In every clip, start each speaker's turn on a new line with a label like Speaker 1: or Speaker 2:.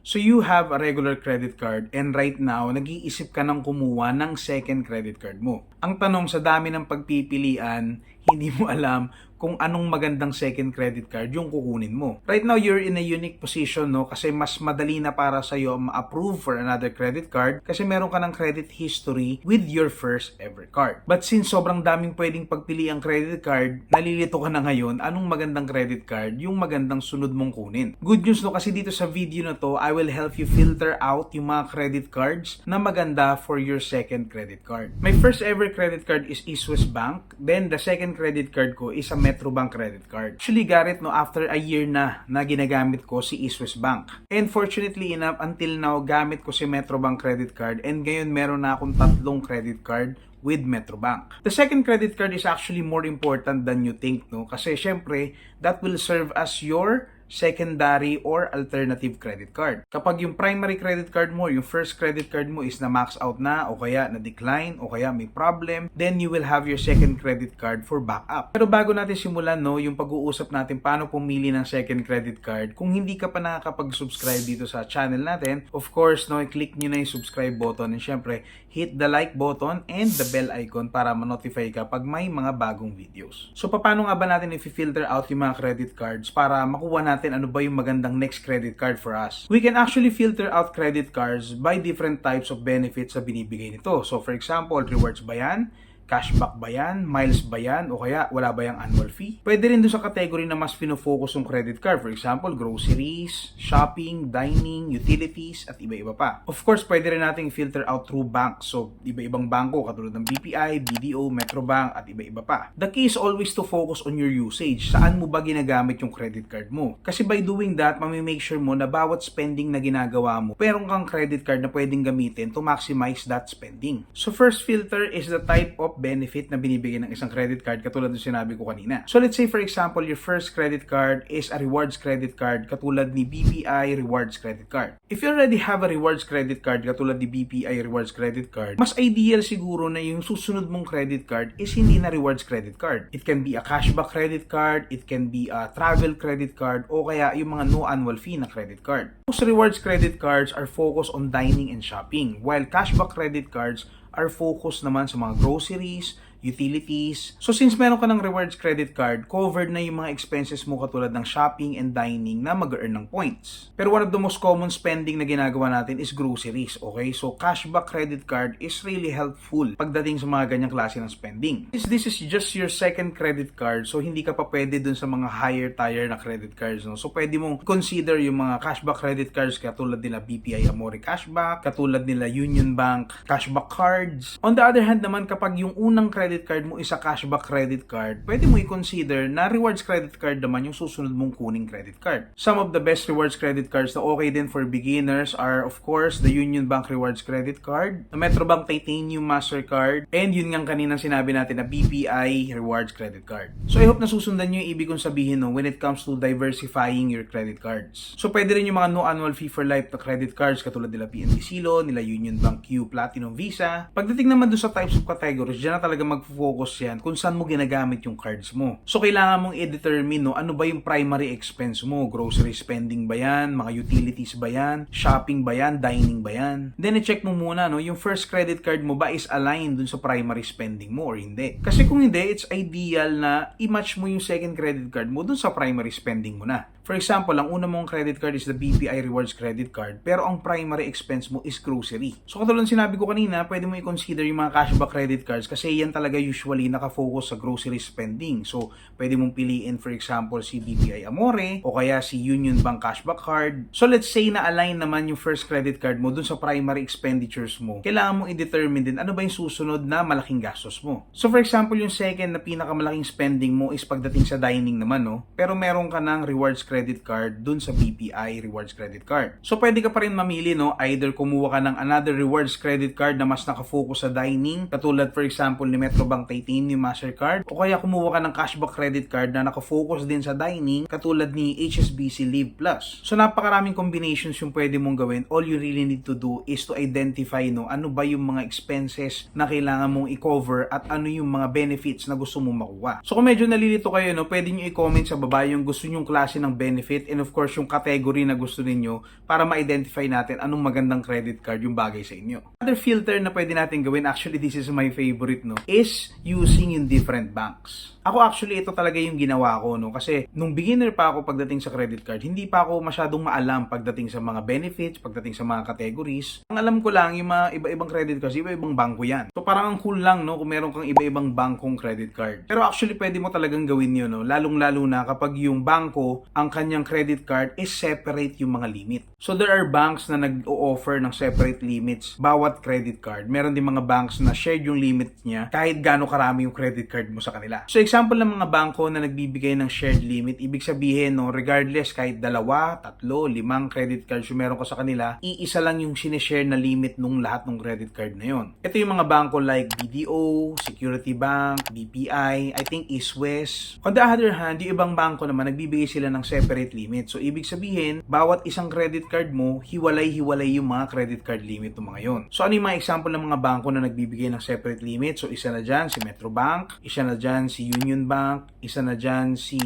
Speaker 1: So you have a regular credit card and right now, nag-iisip ka ng kumuha ng second credit card mo. Ang tanong, sa dami ng pagpipilian, hindi mo alam kung anong magandang second credit card yung kukunin mo. Right now, you're in a unique position, no? Kasi mas madali na para sa'yo ma-approve for another credit card kasi meron ka ng credit history with your first ever card. But since sobrang daming pwedeng pagpili ang credit card, nalilito ka na ngayon, anong magandang credit card yung magandang sunod mong kunin. Good news, no? Kasi dito sa video na to, I will help you filter out yung mga credit cards na maganda for your second credit card. My first ever credit card is East West Bank. Then, the second credit card ko is a Metrobank credit card. Actually, Garrett, no, after a year na ginagamit ko si East West Bank. And fortunately enough, until now, gamit ko si Metrobank credit card and ngayon meron na akong 3 credit card with Metrobank. The second credit card is actually more important than you think, no? Kasi syempre, that will serve as your secondary or alternative credit card. Kapag yung primary credit card mo, yung first credit card mo is na max out na o kaya na decline o kaya may problem, then you will have your second credit card for backup. Pero bago natin simulan, no, yung pag-uusap natin paano pumili ng second credit card, kung hindi ka pa nakakapag-subscribe dito sa channel natin, of course, no, i-click nyo na yung subscribe button and syempre, hit the like button and the bell icon para ma-notify ka pag may mga bagong videos. So, paano nga ba natin i-filter out yung mga credit cards para makuha natin ano ba yung magandang next credit card for us? We can actually filter out credit cards by different types of benefits na binibigay nito. So, for example, rewards ba yan? Cashback ba yan? Miles ba yan? O kaya wala ba yung annual fee? Pwede rin doon sa category na mas pinofocus yung credit card. For example, groceries, shopping, dining, utilities, at iba-iba pa. Of course, pwede rin nating filter out through banks. So, iba-ibang bangko katulad ng BPI, BDO, Metrobank, at iba-iba pa. The key is always to focus on your usage. Saan mo ba ginagamit yung credit card mo? Kasi by doing that, mamimake sure mo na bawat spending na ginagawa mo, meron kang credit card na pwedeng gamitin to maximize that spending. So, first filter is the type of benefit na binibigay ng isang credit card katulad ng sinabi ko kanina. So let's say for example, your first credit card is a rewards credit card katulad ni BPI Rewards Credit Card. If you already have a rewards credit card katulad ni BPI Rewards Credit Card, mas ideal siguro na yung susunod mong credit card is hindi na rewards credit card. It can be a cashback credit card, it can be a travel credit card, o kaya yung mga no annual fee na credit card. Most rewards credit cards are focused on dining and shopping, while cashback credit cards are focused naman sa mga groceries, utilities. So since meron ka ng rewards credit card, covered na yung mga expenses mo katulad ng shopping and dining na mag-earn ng points. Pero one of the most common spending na ginagawa natin is groceries, okay? So cashback credit card is really helpful pagdating sa mga ganyang klase ng spending. This is just your second credit card, so hindi ka pa pwede dun sa mga higher tier na credit cards, no? So pwede mong consider yung mga cashback credit cards katulad nila BPI Amore Cashback, katulad nila Union Bank Cashback Cards. On the other hand naman, kapag yung unang credit card mo is a cashback credit card, pwede mo i-consider na rewards credit card naman yung susunod mong kuning credit card. Some of the best rewards credit cards na okay din for beginners are of course the Union Bank Rewards Credit Card, the Metrobank Titanium Mastercard, and yun nga kanina sinabi natin na BPI Rewards Credit Card. So I hope nasusundan nyo yung ibig kong sabihin, no, when it comes to diversifying your credit cards. So pwede rin yung mga no annual fee for life na credit cards katulad nila PNB Silo, nila Union Bank Q Platinum Visa. Pagdating naman doon sa types of categories, dyan na talaga mag-focus yan kung saan mo ginagamit yung cards mo. So, kailangan mong i-determine, no, ano ba yung primary expense mo? Grocery spending ba yan? Mga utilities ba yan? Shopping ba yan? Dining ba yan? Then, i-check mo muna, no, yung first credit card mo ba is aligned dun sa primary spending mo or hindi? Kasi kung hindi, it's ideal na i-match mo yung second credit card mo dun sa primary spending mo na. For example, ang una mong credit card is the BPI Rewards Credit Card, pero ang primary expense mo is grocery. So, katulad sinabi ko kanina, pwede mo i-consider yung mga cashback credit cards kasi yan talaga usually nakafocus sa grocery spending. So, pwede mong piliin for example si BPI Amore o kaya si Union Bank Cashback Card. So, let's say na align naman yung first credit card mo dun sa primary expenditures mo. Kailangan mong i-determine din ano ba yung susunod na malaking gastos mo. So, for example, yung second na pinakamalaking spending mo is pagdating sa dining naman, no? Pero meron ka ng rewards credit card dun sa BPI Rewards Credit Card. So, pwede ka pa rin mamili, no? Either kumuha ka ng another rewards credit card na mas nakafocus sa dining, katulad for example ni Metrobank Titanium Mastercard, o kaya kumuha ka ng cashback credit card na nakafocus din sa dining, katulad ni HSBC Live Plus. So, napakaraming combinations yung pwede mong gawin. All you really need to do is to identify, no, ano ba yung mga expenses na kailangan mong i-cover at ano yung mga benefits na gusto mong makuha. So, kung medyo nalilito kayo, no, pwede nyo i-comment sa baba yung gusto nyong klase ng benefits benefit and of course yung category na gusto ninyo para ma-identify natin anong magandang credit card yung bagay sa inyo. Other filter na pwede natin gawin, actually this is my favorite, no, is using yung different banks. Ako actually ito talaga yung ginawa ko, no, kasi nung beginner pa ako pagdating sa credit card, hindi pa ako masyadong maalam pagdating sa mga benefits, pagdating sa mga categories. Ang alam ko lang yung mga iba-ibang credit cards, iba-ibang bangko yan. So parang ang cool lang, no, kung meron kang iba-ibang bangkong credit card. Pero actually pwede mo talagang gawin yun, no, lalong-lalo na kapag yung bangko, ang kanyang credit card is separate yung mga limit. So there are banks na nag-o-offer ng separate limits bawat credit card. Meron din mga banks na shared yung limit niya kahit gaano karami yung credit card mo sa kanila. So example ng mga bangko na nagbibigay ng shared limit, ibig sabihin, no, regardless kahit 2, 3, 5 credit cards yung meron ko sa kanila, iisa lang yung sinishare na limit nung lahat ng credit card na yon. Ito yung mga bangko like BDO, Security Bank, BPI, I think East West. On the other hand, yung ibang bangko naman nagbibigay sila ng separate limit. So ibig sabihin, bawat isang credit card mo, hiwalay-hiwalay yung mga credit card limit ng mga yon. So ano yung mga example ng mga bangko na nagbibigay ng separate limit? So isa na dyan si Metrobank, isa na dyan si Union Bank, isa na dyan si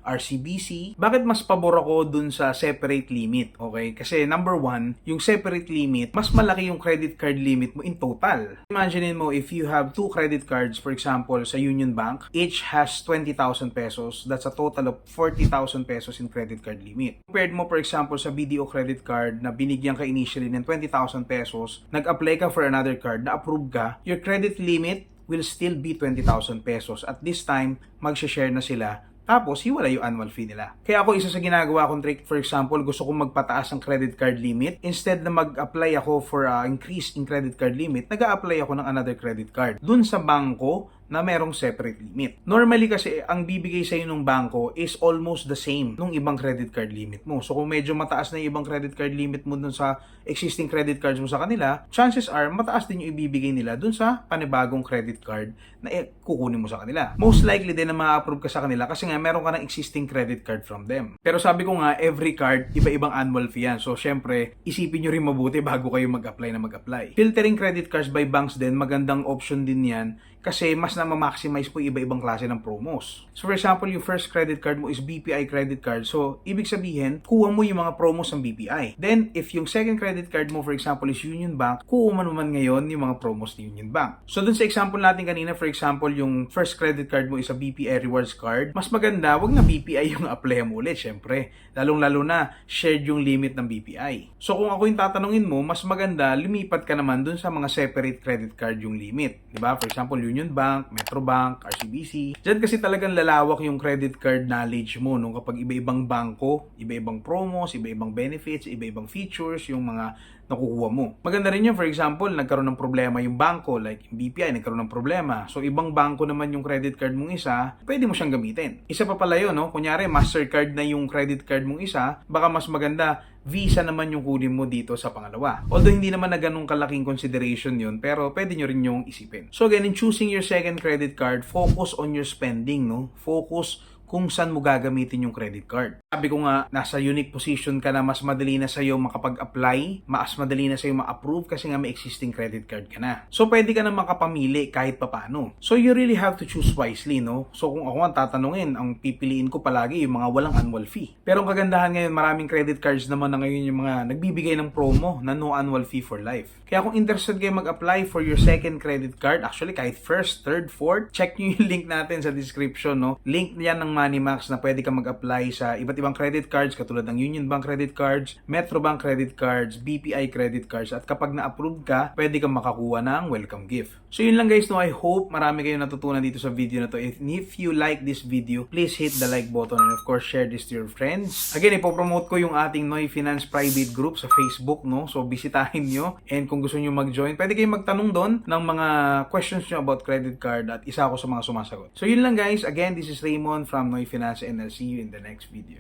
Speaker 1: RCBC. Bakit mas pabor ako dun sa separate limit? Okay? Kasi number 1, yung separate limit, mas malaki yung credit card limit mo in total. Imagine mo if you have 2 credit cards, for example, sa Union Bank, each has 20,000 pesos. That's a total of 40,000 pesos in credit card limit. Compared mo, for example, sa BDO credit card na binigyan ka initially ng 20,000 pesos, nag-apply ka for another card, na-approve ka, your credit limit will still be 20,000 pesos. At this time, mag-share na sila. Tapos, hiwala yung annual fee nila. Kaya ako, isa sa ginagawa kong trick, for example, gusto kong magpataas ng credit card limit. Instead na mag-apply ako for increase in credit card limit, nag-a-apply ako ng another credit card dun sa bangko na merong separate limit. Normally kasi, ang bibigay sa'yo ng bangko is almost the same nung ibang credit card limit mo. So kung medyo mataas na yung ibang credit card limit mo dun sa existing credit cards mo sa kanila, chances are mataas din yung ibibigay nila dun sa panibagong credit card na kukunin mo sa kanila. Most likely din na ma-approve ka sa kanila kasi nga meron ka ng existing credit card from them. Pero sabi ko nga, every card, iba-ibang annual fee yan. So syempre, isipin nyo rin mabuti bago kayo mag-apply na mag-apply. Filtering credit cards by banks din, magandang option din yan kasi mas na ma-maximize po iba-ibang klase ng promos. So for example, yung first credit card mo is BPI credit card. So ibig sabihin, kuha mo yung mga promos ng BPI. Then if yung second credit card mo for example is Union Bank, kuha mo naman ngayon yung mga promos ni Union Bank. So dun sa example natin kanina, for example, yung first credit card mo is a BPI rewards card, mas maganda, wag na BPI yung apply mo ulit, syempre. Lalong-lalo na, shared yung limit ng BPI. So kung ako yung tatanungin mo, mas maganda, lumipat ka naman dun sa mga separate credit card yung limit. Diba? For example, Union Bank, Metrobank, RCBC. Diyan kasi talagang lalawak yung credit card knowledge mo, no? Kapag iba-ibang bangko, iba-ibang promos, iba-ibang benefits, iba-ibang features, yung mga nakukuha mo. Maganda rin yun, for example, nagkaroon ng problema yung bangko, like yung BPI, nagkaroon ng problema. So, ibang bangko naman yung credit card mong isa, pwede mo siyang gamitin. Isa pa pala yun, no? Kunyari, Mastercard na yung credit card mong isa, baka mas maganda, Visa naman yung kunin mo dito sa pangalawa. Although hindi naman na ganun kalaking consideration yun, pero pwede nyo rin yung isipin. So again, in choosing your second credit card, focus on your spending, no? Focus kung saan mo gagamitin yung credit card. Sabi ko nga, nasa unique position ka na mas madali na sa'yo makapag-apply, mas madali na sa'yo ma-approve kasi nga may existing credit card ka na. So, pwede ka na makapamili kahit papano. So, you really have to choose wisely, no? So, kung ako ang tatanungin, ang pipiliin ko palagi yung mga walang annual fee. Pero ang kagandahan ngayon, maraming credit cards naman na ngayon yung mga nagbibigay ng promo na no annual fee for life. Kaya kung interested kayo mag-apply for your second credit card, actually kahit first, third, fourth, check nyo yung link natin sa description, no? Link yan ng Moneymax na pwede ka mag-apply sa iba't ibang credit cards katulad ng Union Bank credit cards, Metrobank credit cards, BPI credit cards, at kapag na-approve ka, pwede kang makakuha ng welcome gift. So yun lang guys, no, I hope marami kayong natutunan dito sa video na to. If you like this video, please hit the like button and of course share this to your friends. Again, ipopromote ko yung ating Noy Finance private group sa Facebook, no? So bisitahin nyo, and kung gusto nyo mag-join, pwede kayong magtanong doon ng mga questions nyo about credit card at isa ako sa mga sumasagot. So yun lang guys, again, this is Raymond from Noy Finance and I'll see you in the next video.